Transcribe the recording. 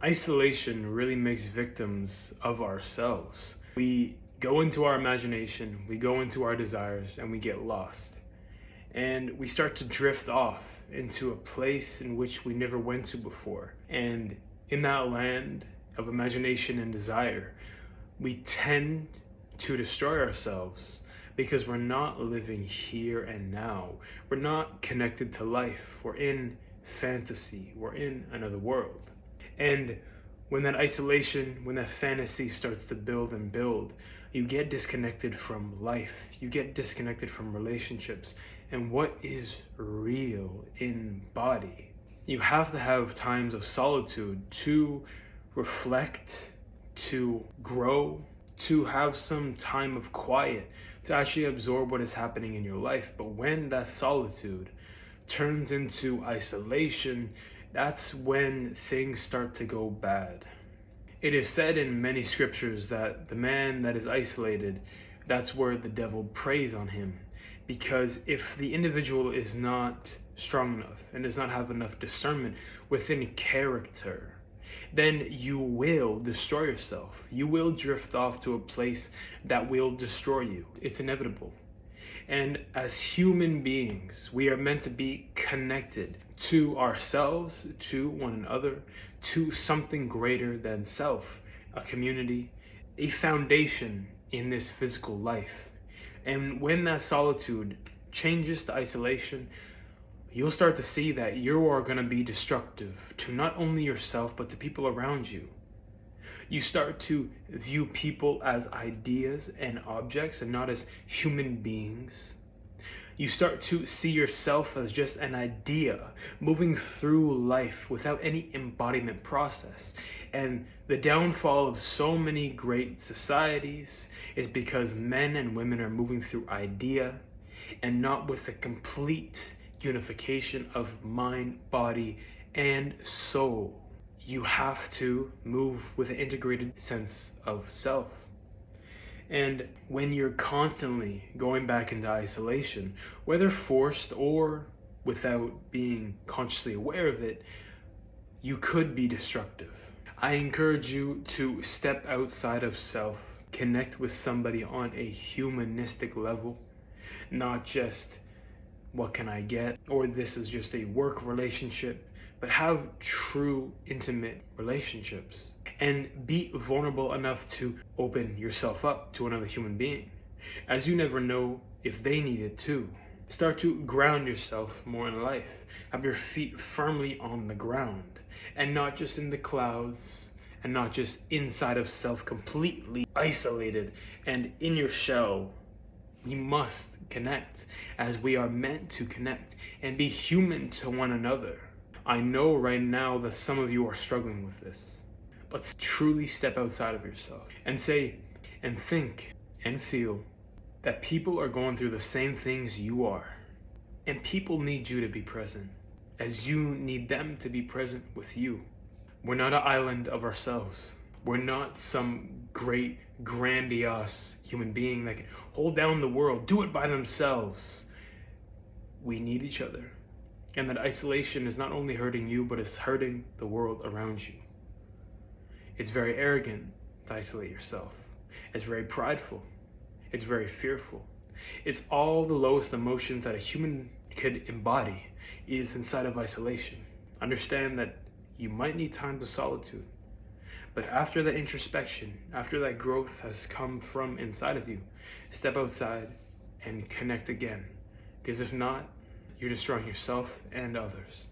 Isolation really makes victims of ourselves. We go into our imagination, we go into our desires, and we get lost. And we start to drift off into a place in which we never went to before. And in that land of imagination and desire, we tend to destroy ourselves because we're not living here and now. We're not connected to life. We're in fantasy. We're in another world. And when that isolation, when that fantasy starts to build and build, you get disconnected from life. You get disconnected from relationships and what is real in body. You have to have times of solitude to reflect, to grow, to have some time of quiet, to actually absorb what is happening in your life. But when that solitude turns into isolation, that's when things start to go bad. It is said in many scriptures that the man that is isolated, that's where the devil preys on him. Because if the individual is not strong enough and does not have enough discernment within character, then you will destroy yourself. You will drift off to a place that will destroy you. It's inevitable. And as human beings, we are meant to be connected to ourselves, to one another, to something greater than self, a community, a foundation in this physical life. And when that solitude changes to isolation, you'll start to see that you are going to be destructive to not only yourself, but to people around you. You start to view people as ideas and objects and not as human beings. You start to see yourself as just an idea moving through life without any embodiment process. And the downfall of so many great societies is because men and women are moving through idea and not with the complete unification of mind, body, and soul. You have to move with an integrated sense of self. And when you're constantly going back into isolation, whether forced or without being consciously aware of it, you could be destructive. I encourage you to step outside of self, connect with somebody on a humanistic level, not just what can I get, or this is just a work relationship, but have true intimate relationships and be vulnerable enough to open yourself up to another human being, as you never know if they need it too. Start to ground yourself more in life. Have your feet firmly on the ground and not just in the clouds and not just inside of self, completely isolated and in your shell. We must connect as we are meant to connect and be human to one another. I know right now that some of you are struggling with this, but truly step outside of yourself and say and think and feel that people are going through the same things you are. And people need you to be present as you need them to be present with you. We're not an island of ourselves. We're not some great, grandiose human being that can hold down the world, do it by themselves. We need each other. And that isolation is not only hurting you, but it's hurting the world around you. It's very arrogant to isolate yourself. It's very prideful. It's very fearful. It's all the lowest emotions that a human could embody is inside of isolation. Understand that you might need times of solitude. But after that introspection, after that growth has come from inside of you, step outside and connect again. Because if not, you're destroying yourself and others.